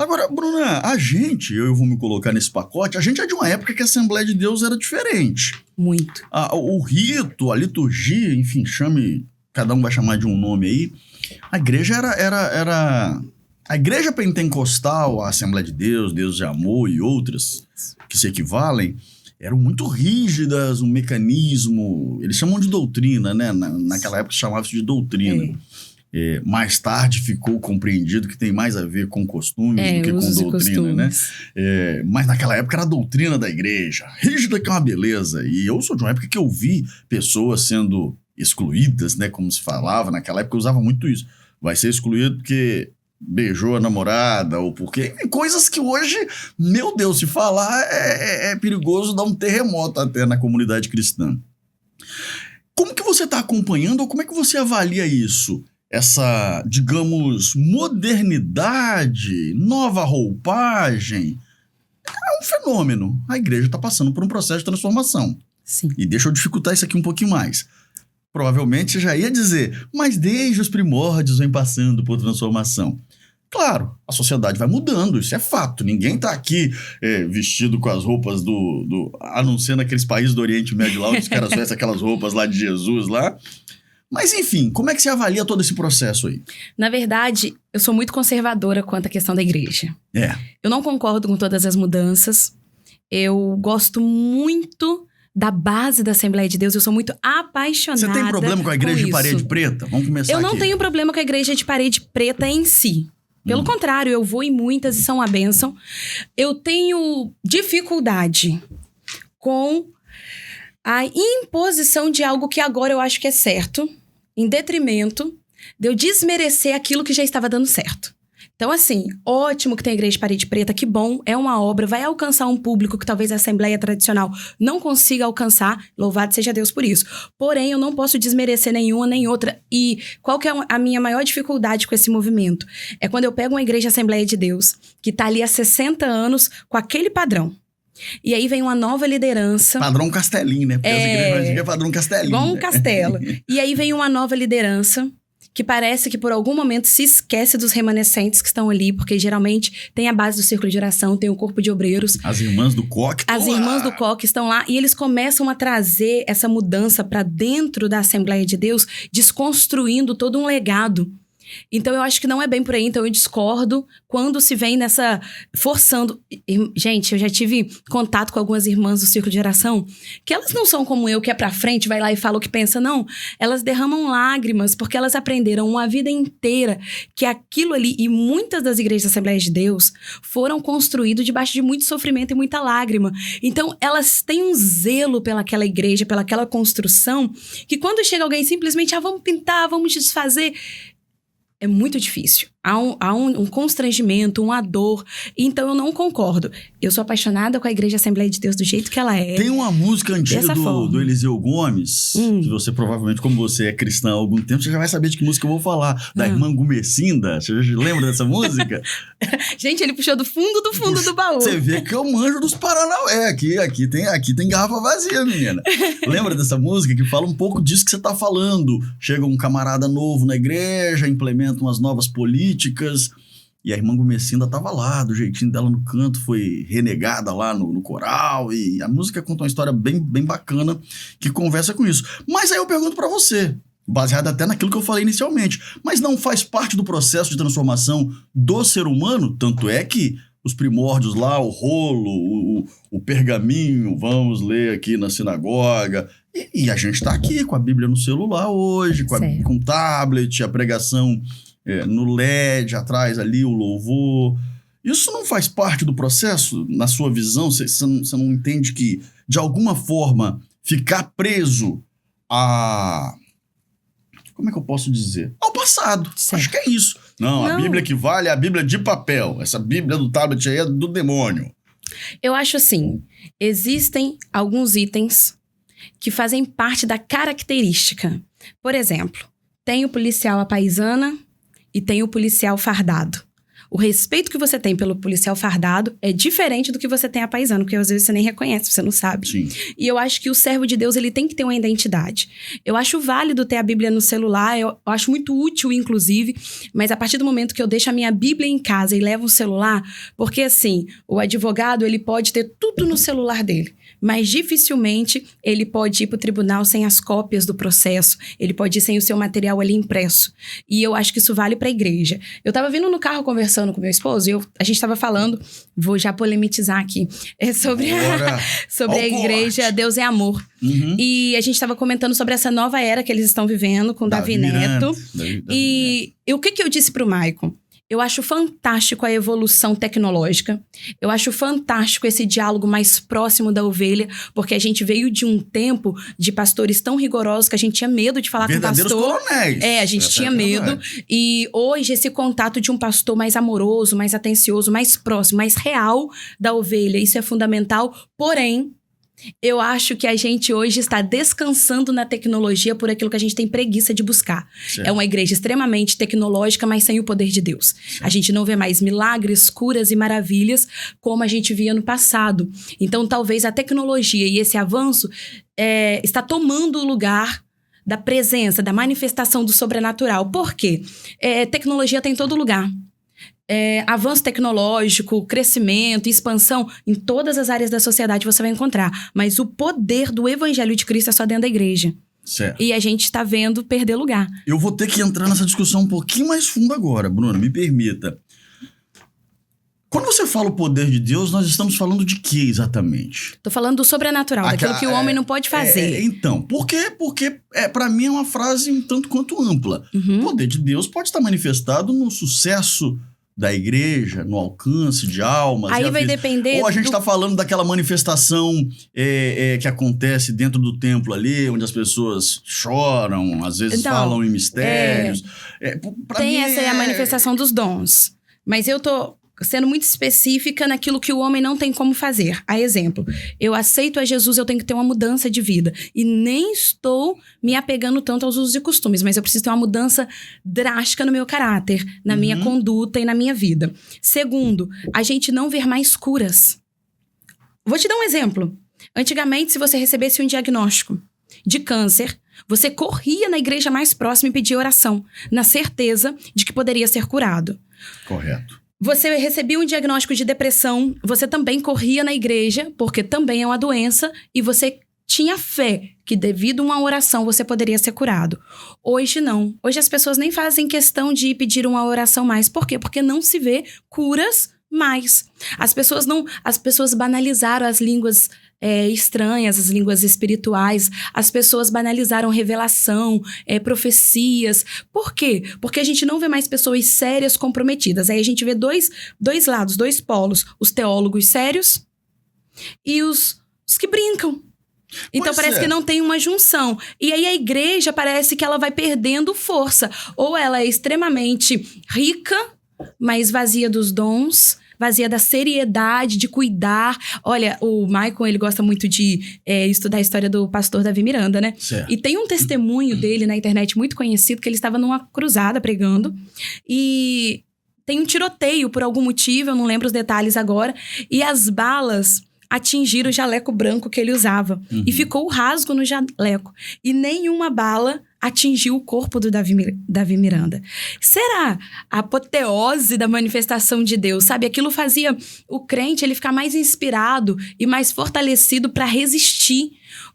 Agora, Bruna, eu vou me colocar nesse pacote, a gente é de uma época que a Assembleia de Deus era diferente. Muito. O rito, a liturgia, enfim, cada um vai chamar de um nome aí. A igreja era a igreja pentecostal, a Assembleia de Deus, Deus de Amor e outras que se equivalem, eram muito rígidas, um mecanismo, eles chamam de doutrina, né? Naquela época chamava-se de doutrina. Mais tarde ficou compreendido que tem mais a ver com costumes do que com doutrina, né? Mas naquela época era a doutrina da igreja, rígida que é uma beleza. E eu sou de uma época que eu vi pessoas sendo excluídas, né? Como se falava, naquela época eu usava muito isso. Vai ser excluído porque beijou a namorada, ou porque... Coisas que hoje, meu Deus, se falar é perigoso dar um terremoto até na comunidade cristã. Como que você está acompanhando, ou como é que você avalia isso? Essa, digamos, modernidade, nova roupagem, é um fenômeno. A igreja está passando por um processo de transformação. Sim. E deixa eu dificultar isso aqui um pouquinho mais. Provavelmente você já ia dizer, mas desde os primórdios vem passando por transformação. Claro, a sociedade vai mudando, isso é fato. Ninguém está aqui vestido com as roupas a não ser naqueles países do Oriente Médio lá, onde os caras vestem aquelas roupas lá de Jesus lá. Mas, enfim, como é que você avalia todo esse processo aí? Na verdade, eu sou muito conservadora quanto à questão da igreja. Eu não concordo com todas as mudanças. Eu gosto muito da base da Assembleia de Deus. Eu sou muito apaixonada. Você tem problema com a igreja de parede preta? Vamos começar aqui. Eu não tenho problema com a igreja de parede preta em si. Pelo contrário, eu vou em muitas e são uma bênção. Eu tenho dificuldade com a imposição de algo que agora eu acho que é certo, em detrimento de eu desmerecer aquilo que já estava dando certo. Então, assim, ótimo que tem a igreja de parede preta, que bom, é uma obra, vai alcançar um público que talvez a Assembleia tradicional não consiga alcançar, louvado seja Deus por isso. Porém, eu não posso desmerecer nenhuma nem outra. E qual que é a minha maior dificuldade com esse movimento? É quando eu pego uma igreja Assembleia de Deus, que tá ali há 60 anos com aquele padrão. E aí vem uma nova liderança. Padrão Castelinho, né? Porque as igrejas antigas é padrão Castelinho. Igual um né? castelo. E aí vem uma nova liderança que parece que por algum momento se esquece dos remanescentes que estão ali, porque geralmente tem a base do círculo de oração, tem o corpo de obreiros. As irmãs do coque. As irmãs do coque estão lá e eles começam a trazer essa mudança para dentro da Assembleia de Deus, desconstruindo todo um legado. Então, eu acho que não é bem por aí. Então, eu discordo quando se vem nessa... forçando... Gente, eu já tive contato com algumas irmãs do Círculo de Oração, que elas não são como eu, que é pra frente, vai lá e fala o que pensa. Não, elas derramam lágrimas, porque elas aprenderam uma vida inteira que aquilo ali, e muitas das igrejas da Assembleia de Deus, foram construídas debaixo de muito sofrimento e muita lágrima. Então, elas têm um zelo pelaquela igreja, pelaquela construção, que quando chega alguém simplesmente, vamos pintar, vamos desfazer... É muito difícil. Há um constrangimento, uma dor. Então, eu não concordo. Eu sou apaixonada com a Igreja Assembleia de Deus do jeito que ela é. Tem uma música antiga do Eliseu Gomes, que você provavelmente, como você é cristã há algum tempo, você já vai saber de que música eu vou falar. Da irmã Gumercinda. Você já lembra dessa música? Gente, ele puxou do fundo do baú. Você vê que eu manjo dos Paranauê. Aqui tem garrafa vazia, menina. Lembra dessa música que fala um pouco disso que você tá falando? Chega um camarada novo na igreja, implementa umas novas políticas, e a irmã Gumercinda tava lá, do jeitinho dela no canto, foi renegada lá no coral, e a música conta uma história bem, bem bacana que conversa com isso. Mas aí eu pergunto pra você, baseado até naquilo que eu falei inicialmente, mas não faz parte do processo de transformação do ser humano? Tanto é que os primórdios lá, o rolo, o pergaminho, vamos ler aqui na sinagoga, e a gente tá aqui com a Bíblia no celular hoje, com o tablet, a pregação no LED, atrás ali o louvor. Isso não faz parte do processo, na sua visão? Você não entende que, de alguma forma, ficar preso a... Como é que eu posso dizer? Ao passado. Certo. Acho que é isso. Não, a Bíblia que vale é a Bíblia de papel. Essa Bíblia do tablet aí é do demônio. Eu acho assim, existem alguns itens que fazem parte da característica. Por exemplo, tem o policial à paisana e tem o policial fardado. O respeito que você tem pelo policial fardado é diferente do que você tem a paisano, porque às vezes você nem reconhece, você não sabe. Sim. E eu acho que o servo de Deus, ele tem que ter uma identidade. Eu acho válido ter a Bíblia no celular, eu acho muito útil, inclusive, mas a partir do momento que eu deixo a minha Bíblia em casa e levo o celular, porque assim, o advogado, ele pode ter tudo no celular dele, mas dificilmente ele pode ir para o tribunal sem as cópias do processo, ele pode ir sem o seu material ali impresso. E eu acho que isso vale para a igreja. Eu estava vindo no carro conversando com meu esposo e a gente estava falando, vou já polemizar aqui, sobre a igreja Deus é Amor. Uhum. E a gente estava comentando sobre essa nova era que eles estão vivendo com Davi Neto. E o que eu disse para o Maicon? Eu acho fantástico a evolução tecnológica. Eu acho fantástico esse diálogo mais próximo da ovelha, porque a gente veio de um tempo de pastores tão rigorosos que a gente tinha medo de falar com o pastor. Coronéis. A gente tinha medo. E hoje esse contato de um pastor mais amoroso, mais atencioso, mais próximo, mais real da ovelha, isso é fundamental. Porém, eu acho que a gente hoje está descansando na tecnologia por aquilo que a gente tem preguiça de buscar. Certo. É uma igreja extremamente tecnológica, mas sem o poder de Deus. Certo. A gente não vê mais milagres, curas e maravilhas como a gente via no passado. Então, talvez a tecnologia e esse avanço está tomando o lugar da presença, da manifestação do sobrenatural. Por quê? Tecnologia está em todo lugar. Avanço tecnológico, crescimento, expansão, em todas as áreas da sociedade você vai encontrar. Mas o poder do evangelho de Cristo é só dentro da igreja. Certo. E a gente está vendo perder lugar. Eu vou ter que entrar nessa discussão um pouquinho mais fundo agora, Bruna, me permita. Quando você fala o poder de Deus, nós estamos falando de quê exatamente? Tô falando do sobrenatural, daquilo que o homem não pode fazer. Então, por quê? Porque para mim é uma frase um tanto quanto ampla. Uhum. O poder de Deus pode estar manifestado no sucesso da igreja, no alcance de almas. Aí vai depender. Ou a gente está falando daquela manifestação que acontece dentro do templo ali, onde as pessoas choram, às vezes falam em mistérios. Essa é a manifestação dos dons. Mas eu tô sendo muito específica naquilo que o homem não tem como fazer. A exemplo, eu aceito a Jesus, eu tenho que ter uma mudança de vida. E nem estou me apegando tanto aos usos e costumes, mas eu preciso ter uma mudança drástica no meu caráter, na minha conduta e na minha vida. Segundo, a gente não ver mais curas. Vou te dar um exemplo. Antigamente, se você recebesse um diagnóstico de câncer, você corria na igreja mais próxima e pedia oração, na certeza de que poderia ser curado. Correto. Você recebia um diagnóstico de depressão, você também corria na igreja, porque também é uma doença, e você tinha fé que devido a uma oração você poderia ser curado. Hoje não. Hoje as pessoas nem fazem questão de pedir uma oração mais. Por quê? Porque não se vê curas mais. As pessoas banalizaram as línguas estranhas, as línguas espirituais. As pessoas banalizaram revelação, profecias. Por quê? Porque a gente não vê mais pessoas sérias comprometidas. Aí a gente vê dois lados, dois polos. Os teólogos sérios e os que brincam. Então parece que não tem uma junção. E aí a igreja parece que ela vai perdendo força. Ou ela é extremamente rica, mas vazia dos dons, vazia da seriedade, de cuidar. Olha, o Maicon, ele gosta muito de estudar a história do pastor Davi Miranda, né? Certo. E tem um testemunho dele na internet muito conhecido, que ele estava numa cruzada pregando. E tem um tiroteio por algum motivo, eu não lembro os detalhes agora. E as balas atingiram o jaleco branco que ele usava. E ficou o rasgo no jaleco. E nenhuma bala atingiu o corpo do Davi Miranda. Será a apoteose da manifestação de Deus, sabe? Aquilo fazia o crente ele ficar mais inspirado e mais fortalecido para resistir.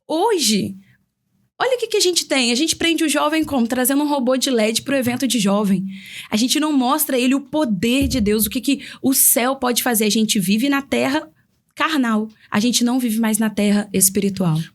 Hoje, olha o que a gente tem. A gente prende o jovem como? Trazendo um robô de LED pro evento de jovem. A gente não mostra a ele o poder de Deus, o que o céu pode fazer. A gente vive na terra carnal. A gente não vive mais na terra espiritual.